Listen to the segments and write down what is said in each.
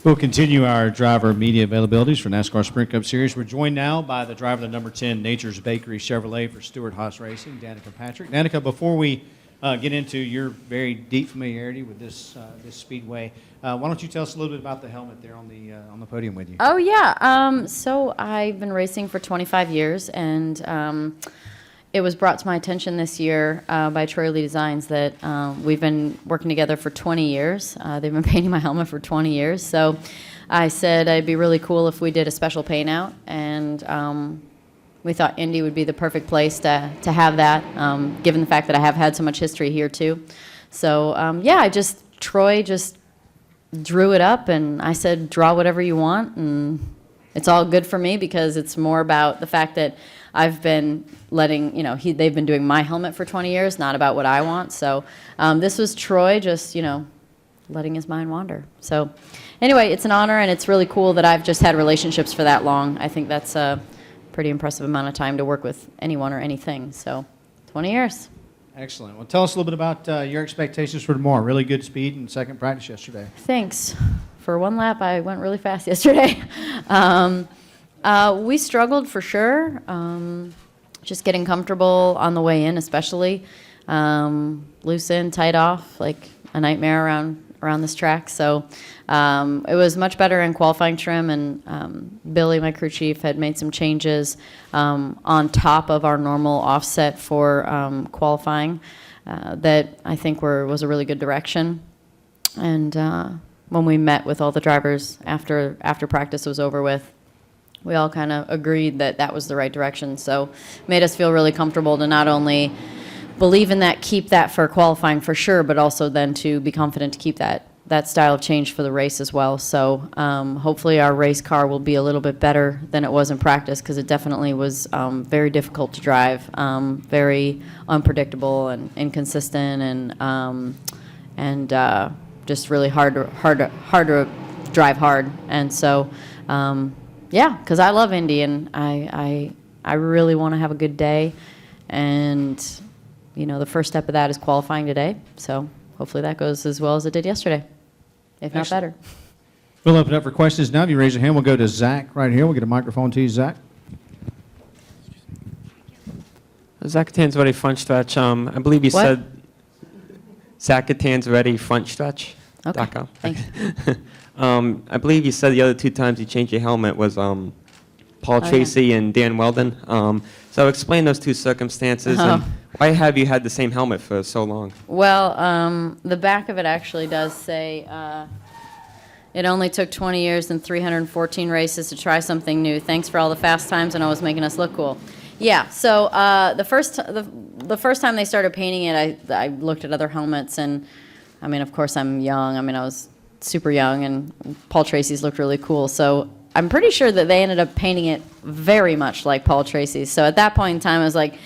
We'll continue our driver media availabilities for NASCAR Sprint Cup Series. We're joined now by the driver of the number 10 Nature's Bakery Chevrolet for Stewart Haas Racing, Danica Patrick. Danica, before we get into your very deep familiarity with this speedway, why don't you tell us a little bit about the helmet there on the podium with you? Oh yeah, so I've been racing for 25 years, and it was brought to my attention this year by Troy Lee Designs that we've been working together for 20 years. They've been painting my helmet for 20 years, so I said it'd be really cool if we did a special paint out, and we thought Indy would be the perfect place to have that, given the fact that I have had so much history here too. So yeah, Troy just drew it up, and I said, draw whatever you want, and it's all good for me because it's more about the fact that I've been letting, they've been doing my helmet for 20 years, not about what I want. So this was Troy just, letting his mind wander. So anyway, it's an honor, and it's really cool that I've just had relationships for that long. I think that's a pretty impressive amount of time to work with anyone or anything. So 20 years. Excellent. Well, tell us a little bit about your expectations for tomorrow. Really good speed in second practice yesterday. Thanks. For one lap, I went really fast yesterday. We struggled for sure, just getting comfortable on the way in, especially loose in, tight off, like a nightmare around this track. So it was much better in qualifying trim, and Billy, my crew chief, had made some changes on top of our normal offset for qualifying that I think was a really good direction. And when we met with all the drivers after practice was over with, we all kind of agreed that that was the right direction. So made us feel really comfortable to not only believe in that, keep that for qualifying for sure, but also then to be confident to keep that style of change for the race as well. So hopefully our race car will be a little bit better than it was in practice, because it definitely was very difficult to drive, very unpredictable and inconsistent, and just really hard to drive hard. And so yeah, because I love Indy, and I really want to have a good day, and the first step of that is qualifying today. So hopefully that goes as well as it did yesterday, if not better. We'll open up for questions now. If you raise your hand, we'll go to Zach right here. We'll get a microphone to you, Zach. Zach Catan's ready front stretch. I believe you What? said Zach Catan's ready front stretch. Okay, .com. thanks. I believe you said the other two times you changed your helmet was Paul Tracy and Dan Weldon. So explain those two circumstances, and why have you had the same helmet for so long? Well, the back of it actually does say it only took 20 years and 314 races to try something new. Thanks for all the fast times and always making us look cool. Yeah, so the first time they started painting it, I looked at other helmets, and I mean, of course, I'm young. I mean, I was super young, and Paul Tracy's looked really cool. So I'm pretty sure that they ended up painting it very much like Paul Tracy's. So at that point in time, I was like,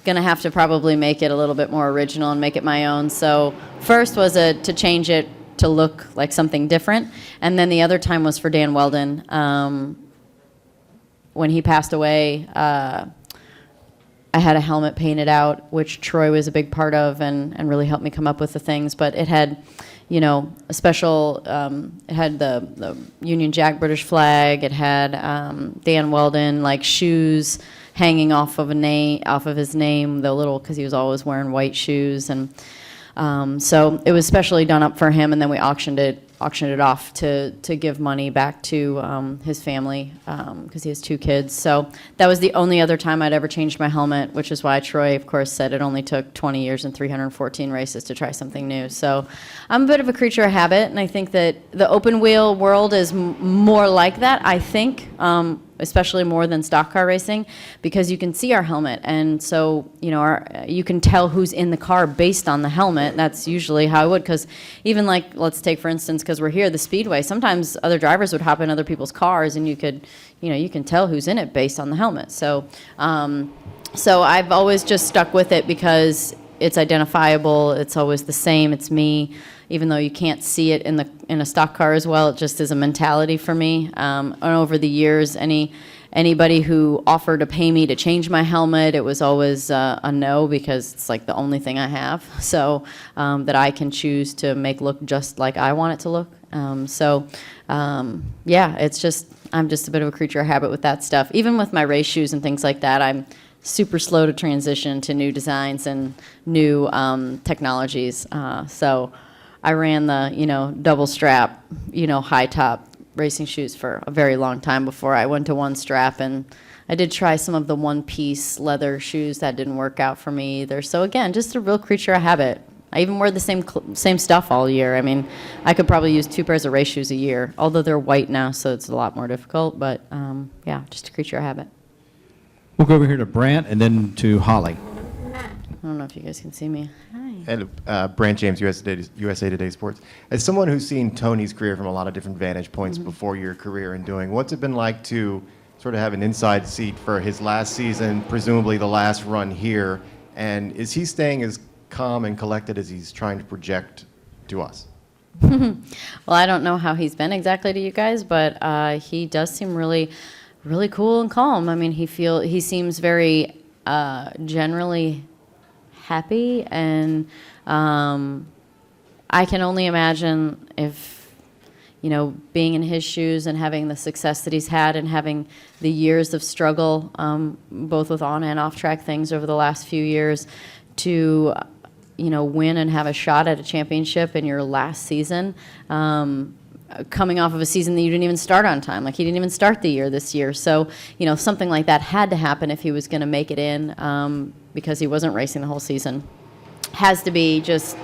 gonna have to probably make it a little bit more original and make it my own. So first was to change it to look like something different, and then the other time was for Dan Weldon. When he passed away, I had a helmet painted out, which Troy was a big part of and really helped me come up with the things. But it had, a special, it had the Union Jack British flag. It had Dan Weldon, like, shoes hanging off of his name, because he was always wearing white shoes. And so it was specially done up for him, and then we auctioned it off to give money back to his family, because he has 2 kids. So that was the only other time I'd ever changed my helmet, which is why Troy, of course, said it only took 20 years and 314 races to try something new. So I'm a bit of a creature of habit, and I think that the open wheel world is more like that, I think, especially more than stock car racing, because you can see our helmet, and so you can tell who's in the car based on the helmet. That's usually how I would, because even, like, let's take for instance, because we're here, the speedway, sometimes other drivers would hop in other people's cars, and you can tell who's in it based on the helmet. So so I've always just stuck with it because it's identifiable, it's always the same, it's me. Even though you can't see it in a stock car as well, it just is a mentality for me. And over the years, anybody who offered to pay me to change my helmet, it was always a no, because it's like the only thing I have. So that I can choose to make look just like I want it to look. Yeah, it's just, I'm just a bit of a creature of habit with that stuff. Even with my race shoes and things like that, I'm super slow to transition to new designs and new technologies. So I ran the, double strap, high top racing shoes for a very long time before I went to one strap, and I did try some of the one-piece leather shoes. That didn't work out for me either. So again, just a real creature of habit. I even wear the same stuff all year. I mean, I could probably use 2 pairs of race shoes a year, although they're white now, so it's a lot more difficult. But yeah, just a creature of habit. We'll go over here to Brant and then to Holly. I don't know if you guys can see me. Hi. And Brant James, USA Today Sports. As someone who's seen Tony's career from a lot of different vantage points before your career and doing, what's it been like to sort of have an inside seat for his last season, presumably the last run here? And is he staying as calm and collected as he's trying to project to us? Well, I don't know how he's been exactly to you guys, but he does seem really, really cool and calm. I mean, he seems very generally happy, and I can only imagine if, being in his shoes and having the success that he's had and having the years of struggle, both with on and off track things over the last few years, to win and have a shot at a championship in your last season, coming off of a season that you didn't even start on time. Like, he didn't even start the year this year. So, something like that had to happen if he was going to make it in, because he wasn't racing the whole season. Has to be just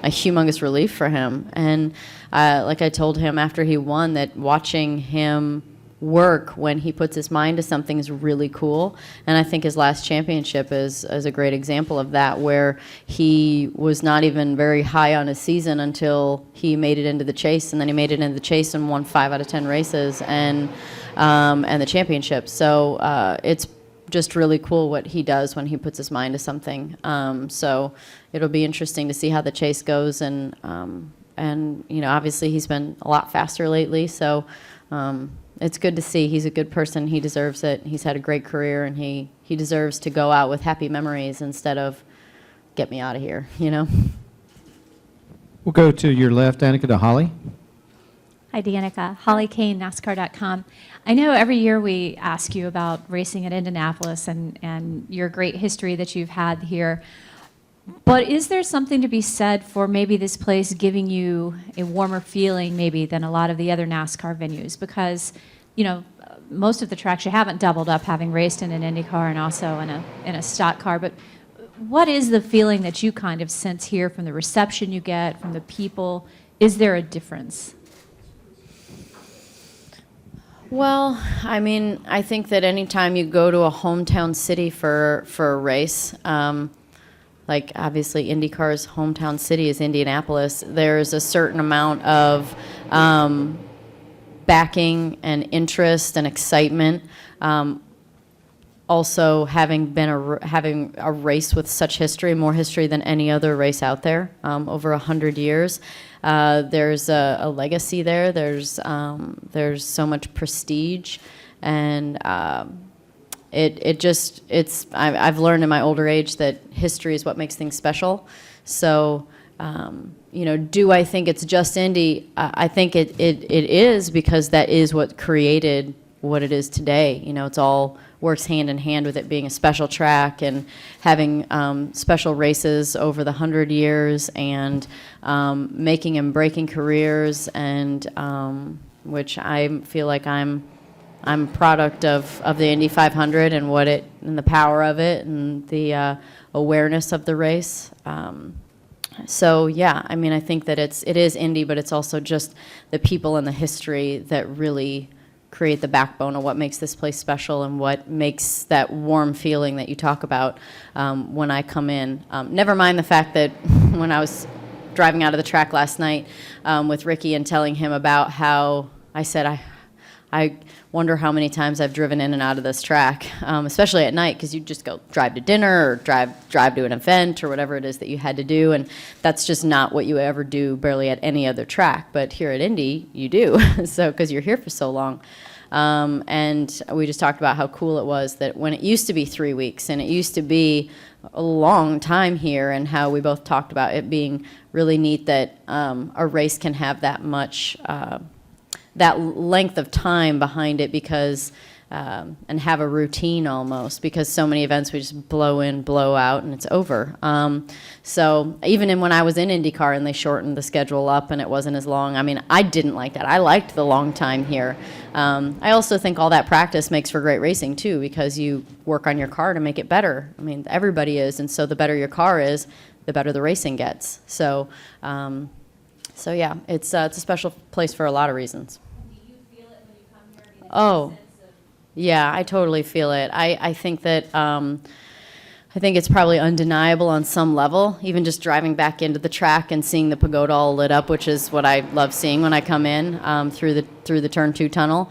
a humongous relief for him. And like I told him after he won, that watching him work when he puts his mind to something is really cool. And I think his last championship is a great example of that, where he was not even very high on his season until he made it into the chase, and then he made it into the chase and won 5 out of 10 races and the championship. So it's just really cool what he does when he puts his mind to something. So it'll be interesting to see how the chase goes, and obviously he's been a lot faster lately, so it's good to see. He's a good person. He deserves it. He's had a great career, and he deserves to go out with happy memories instead of get me out of here, We'll go to your left, Danica, to Holly. Hi, Danica. Holly Kane, NASCAR.com. I know every year we ask you about racing at Indianapolis and your great history that you've had here. But is there something to be said for maybe this place giving you a warmer feeling maybe than a lot of the other NASCAR venues? Because, most of the tracks you haven't doubled up, having raced in an Indy car and also in a stock car. But what is the feeling that you kind of sense here from the reception you get, from the people? Is there a difference? Well, I mean, I think that anytime you go to a hometown city for a race, like obviously IndyCar's hometown city is Indianapolis, there's a certain amount of backing and interest and excitement. Also, having a race with such history, more history than any other race out there, over 100 years. There's a legacy there. There's so much prestige, and I've learned in my older age that history is what makes things special. So, do I think it's just Indy? I think it is, because that is what created what it is today. It's all works hand in hand with it being a special track and having special races over the 100 years and making and breaking careers, and which I feel like I'm a product of the Indy 500 and and the power of it and the awareness of the race. So yeah, I mean, I think that it is Indy, but it's also just the people and the history that really create the backbone of what makes this place special and what makes that warm feeling that you talk about when I come in. Never mind the fact that when I was driving out of the track last night with Ricky and telling him about how I said, I wonder how many times I've driven in and out of this track, especially at night, because you just go drive to dinner or drive to an event or whatever it is that you had to do, and that's just not what you ever do barely at any other track. But here at Indy, you do, so because you're here for so long. And we just talked about how cool it was that when it used to be 3 weeks and it used to be a long time here, and how we both talked about it being really neat that a race can have that much that length of time behind it, because and have a routine almost, because so many events we just blow in, blow out, and it's over. So even when I was in IndyCar and they shortened the schedule up and it wasn't as long, I mean, I didn't like that. I liked the long time here. I also think all that practice makes for great racing too, because you work on your car to make it better. I mean, everybody is, and so the better your car is, the better the racing gets. So, so yeah, it's a special place for a lot of reasons. Oh, yeah, I totally feel it. I think that I think it's probably undeniable on some level, even just driving back into the track and seeing the pagoda all lit up, which is what I love seeing when I come in through the Turn 2 tunnel.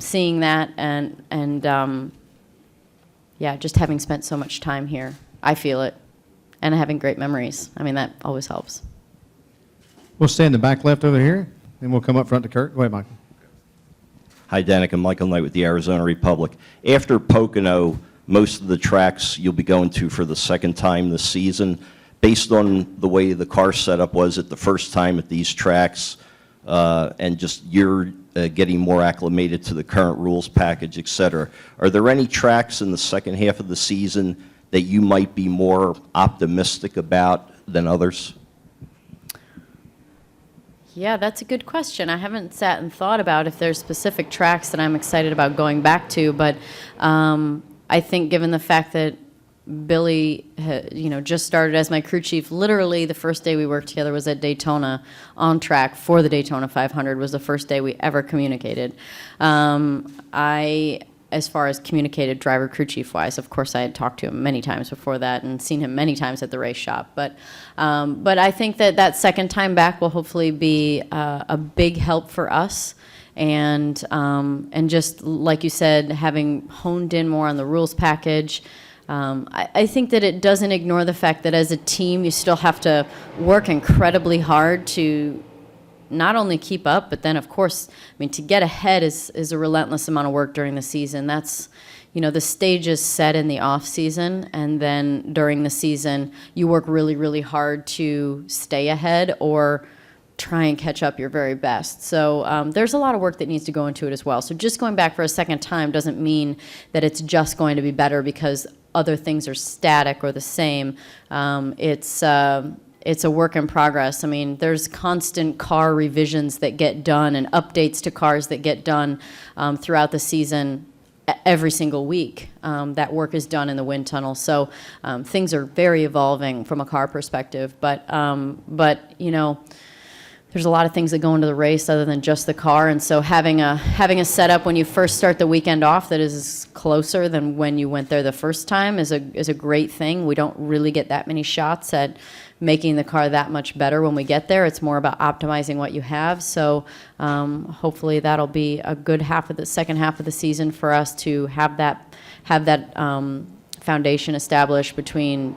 Seeing that and yeah, just having spent so much time here, I feel it, and having great memories. I mean, that always helps. We'll stay in the back left over here, and we'll come up front to Kurt. Go ahead, Michael. Hi, Danica. Michael Knight with the Arizona Republic. After Pocono, most of the tracks you'll be going to for the second time this season. Based on the way the car setup was at the first time at these tracks, and just you're getting more acclimated to the current rules package, et cetera, are there any tracks in the second half of the season that you might be more optimistic about than others? Yeah, that's a good question. I haven't sat and thought about if there's specific tracks that I'm excited about going back to, but I think given the fact that Billy, just started as my crew chief, literally the first day we worked together was at Daytona on track for the Daytona 500 was the first day we ever communicated. As far as communicated driver crew chief wise, of course I had talked to him many times before that and seen him many times at the race shop. But I think that second time back will hopefully be a big help for us. And just like you said, having honed in more on the rules package, I think that it doesn't ignore the fact that as a team you still have to work incredibly hard to not only keep up, but then of course, I mean, to get ahead is a relentless amount of work during the season. That's, the stage is set in the off season, and then during the season, you work really, really hard to stay ahead or try and catch up your very best. So there's a lot of work that needs to go into it as well. So just going back for a second time doesn't mean that it's just going to be better because other things are static or the same. It's a work in progress. I mean, there's constant car revisions that get done and updates to cars that get done throughout the season every single week. That work is done in the wind tunnel. So things are very evolving from a car perspective. But there's a lot of things that go into the race other than just the car. And so having a setup when you first start the weekend off that is closer than when you went there the first time is a great thing. We don't really get that many shots at making the car that much better when we get there. It's more about optimizing what you have. So hopefully that'll be a good second half of the season for us to have that foundation established between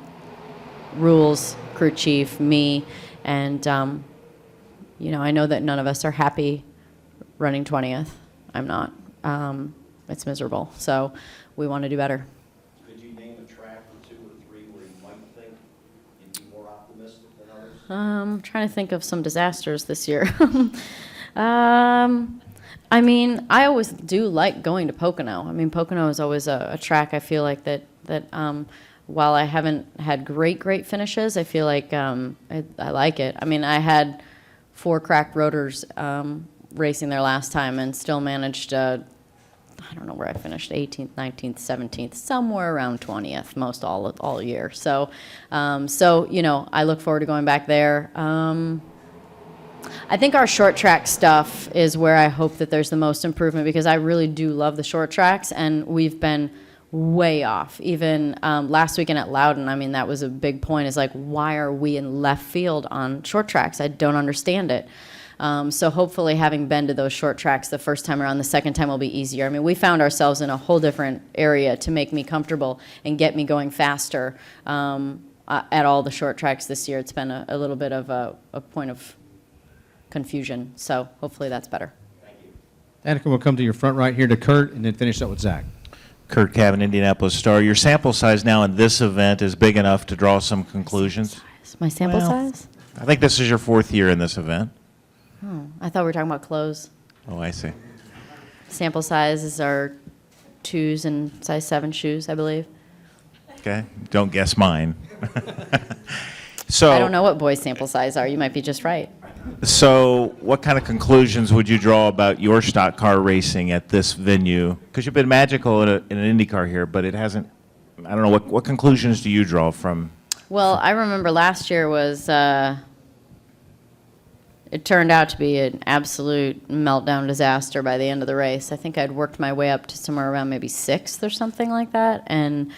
rules, crew chief, me, and I know that none of us are happy running 20th. I'm not. It's miserable. So we want to do better. Could you name a track or two or three where you might think you'd be more optimistic than others? I'm trying to think of some disasters this year. I mean, I always do like going to Pocono. I mean, Pocono is always a track I feel like that while I haven't had great finishes, I feel like I like it. I mean, I had 4 cracked rotors racing there last time and still managed, I don't know where I finished, 18th, 19th, 17th, somewhere around 20th most all year. So, I look forward to going back there. I think our short track stuff is where I hope that there's the most improvement because I really do love the short tracks and we've been way off. Even last weekend at Loudon, I mean, that was a big point. Is like, why are we in left field on short tracks? I don't understand it. So hopefully having been to those short tracks the first time around, the second time will be easier. I mean, we found ourselves in a whole different area to make me comfortable and get me going faster at all the short tracks this year. It's been a little bit of a point of confusion, so hopefully that's better. Danica, we'll come to your front right here to Kurt, and then finish up with Zach. Kurt Cavan, Indianapolis Star. Your sample size now in this event is big enough to draw some conclusions. My sample Well, size? I think this is your 4th year in this event. Oh, I thought we were talking about clothes. Oh, I see. Sample sizes are 2s and size 7 shoes, I believe. Okay, don't guess mine. So, I don't know what boys' sample size are. You might be just right. So, what kind of conclusions would you draw about your stock car racing at this venue? Because you've been magical in an IndyCar here, but it hasn't. I don't know what conclusions do you draw from? Well, I remember last year was, it turned out to be an absolute meltdown disaster by the end of the race. I think I'd worked my way up to somewhere around maybe 6th or something like that. And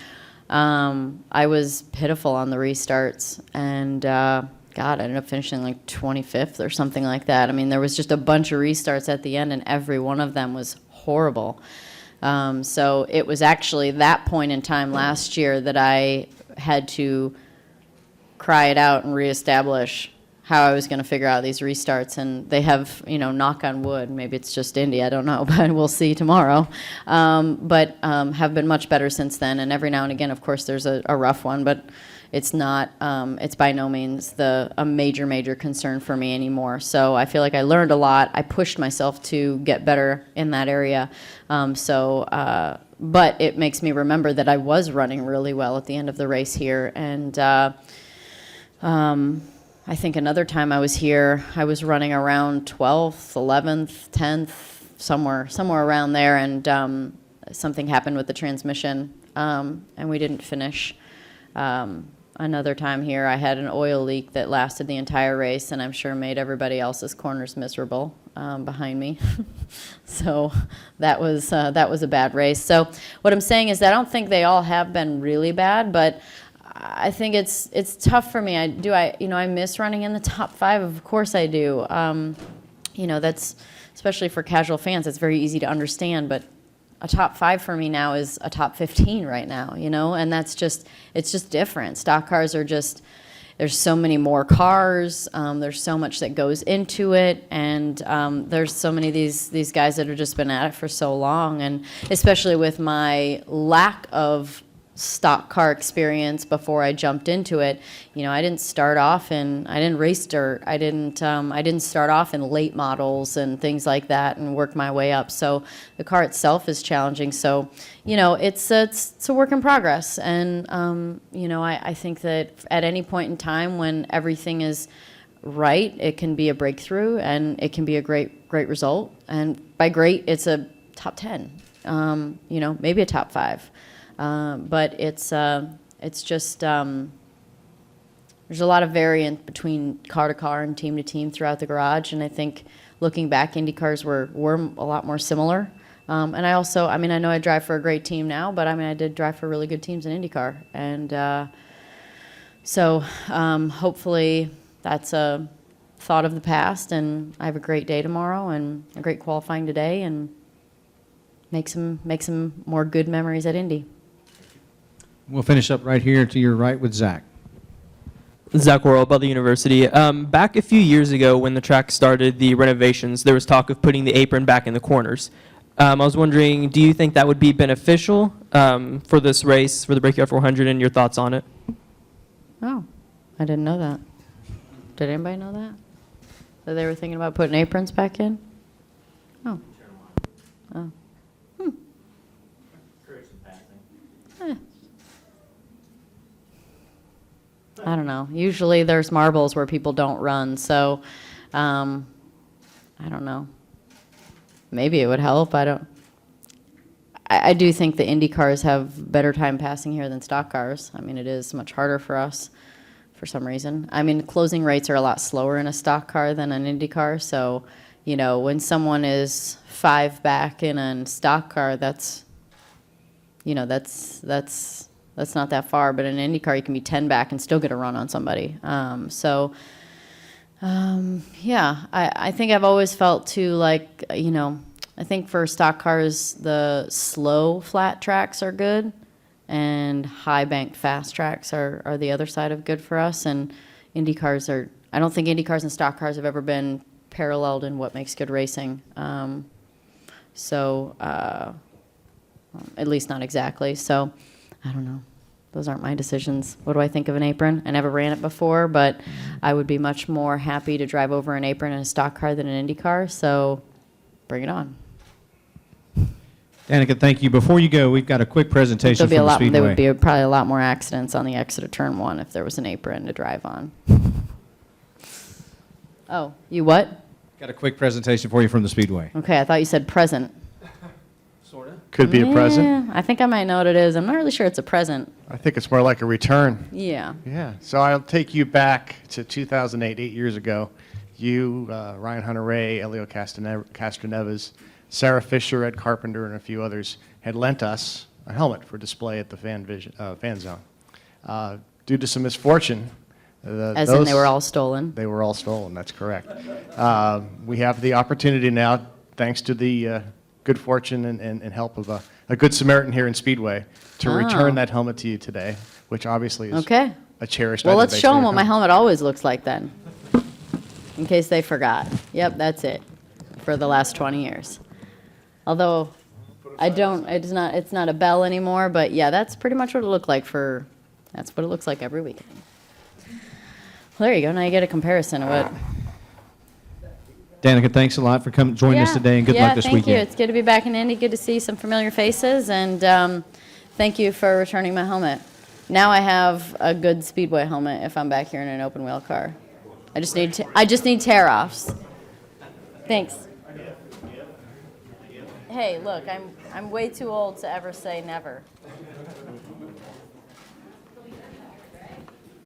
I was pitiful on the restarts. And God, I ended up finishing like 25th or something like that. I mean, there was just a bunch of restarts at the end, and every one of them was horrible. So it was actually that point in time last year that I had to cry it out and reestablish how I was going to figure out these restarts. And they have, knock on wood, maybe it's just Indy, I don't know, but we'll see tomorrow. But have been much better since then. And every now and again, of course, there's a rough one, but it's not, it's by no means a major concern for me anymore. So I feel like I learned a lot. I pushed myself to get better in that area. But it makes me remember that I was running really well at the end of the race here. And I think another time I was here, I was running around 12th, 11th, 10th, somewhere around there, and something happened with the transmission, and we didn't finish. Another time here, I had an oil leak that lasted the entire race, and I'm sure made everybody else's corners miserable behind me. So that was a bad race. So what I'm saying is that I don't think they all have been really bad, but I think it's tough for me. I miss running in the top 5. Of course I do. That's especially for casual fans. It's very easy to understand, but a top 5 for me now is a top 15 right now. And it's just different. Stock cars are just, there's so many more cars. There's so much that goes into it, and there's so many of these guys that have just been at it for so long, and especially with my lack of stock car experience before I jumped into it. I didn't start off I didn't race dirt. I didn't start off in late models and things like that and work my way up. So the car itself is challenging. So, it's a work in progress. And, I think that at any point in time when everything is right, it can be a breakthrough and it can be a great result. And by great, it's a top 10, maybe a top 5. But it's just, there's a lot of variance between car to car and team to team throughout the garage. And I think looking back, Indy cars were a lot more similar. And I also, I know I drive for a great team now, but I did drive for really good teams in IndyCar. And so hopefully that's a thought of the past, and I have a great day tomorrow and a great qualifying today, and make some more good memories at Indy. We'll finish up right here to your right with Zach. Zach Worrell, Butler University. Back a few years ago when the track started the renovations, there was talk of putting the apron back in the corners. I was wondering, do you think that would be beneficial for this race, for the Brickyard 400, and your thoughts on it? Oh, I didn't know that. Did anybody know that? That they were thinking about putting aprons back in? Oh. Oh. Eh. I don't know. Usually there's marbles where people don't run, so I don't know. Maybe it would help. I do think the Indy cars have better time passing here than stock cars. It is much harder for us for some reason. Closing rates are a lot slower in a stock car than an Indy car, so when someone is 5 back in a stock car, that's not that far, but in an Indy car you can be 10 back and still get a run on somebody. So Yeah, I think I've always felt too like, I think for stock cars, the slow flat tracks are good, and high banked fast tracks are the other side of good for us. And Indy cars I don't think Indy cars and stock cars have ever been paralleled in what makes good racing. At least not exactly. So, I don't know. Those aren't my decisions. What do I think of an apron? I never ran it before, but I would be much more happy to drive over an apron in a stock car than an Indy car, so bring it on. Danica, thank you. Before you go, we've got a quick presentation from the Speedway. There would be probably a lot more accidents on the exit of turn 1 if there was an apron to drive on. Oh, you what? Got a quick presentation for you from the Speedway. Okay, I thought you said present. Could be a present. I think I might know what it is. I'm not really sure it's a present. I think it's more like a return. Yeah. Yeah. So I'll take you back to 2008, 8 years ago. You, Ryan Hunter-Ray, Elio Castroneves, Sarah Fisher, Ed Carpenter, and a few others had lent us a helmet for display at the fan zone. Due to some misfortune, As in they were all stolen. They were all stolen. That's correct. We have the opportunity now, thanks to the good fortune and help of a good Samaritan here in Speedway, to return that helmet to you today, which obviously is Okay. a cherished Well, item let's based show on them your what my helmet always looks like then, in case they forgot. Yep, that's it for the last 20 years. Although it's not a bell anymore, but yeah, that's pretty much what it looked like that's what it looks like every weekend. Well, there you go. Now you get a comparison of what. Danica, thanks a lot for joining us today, and good luck this thank you. weekend. It's good to be back in Indy. Good to see some familiar faces, and thank you for returning my helmet. Now I have a good Speedway helmet if I'm back here in an open wheel car. I just need tear-offs. Thanks. Hey, look, I'm way too old to ever say never.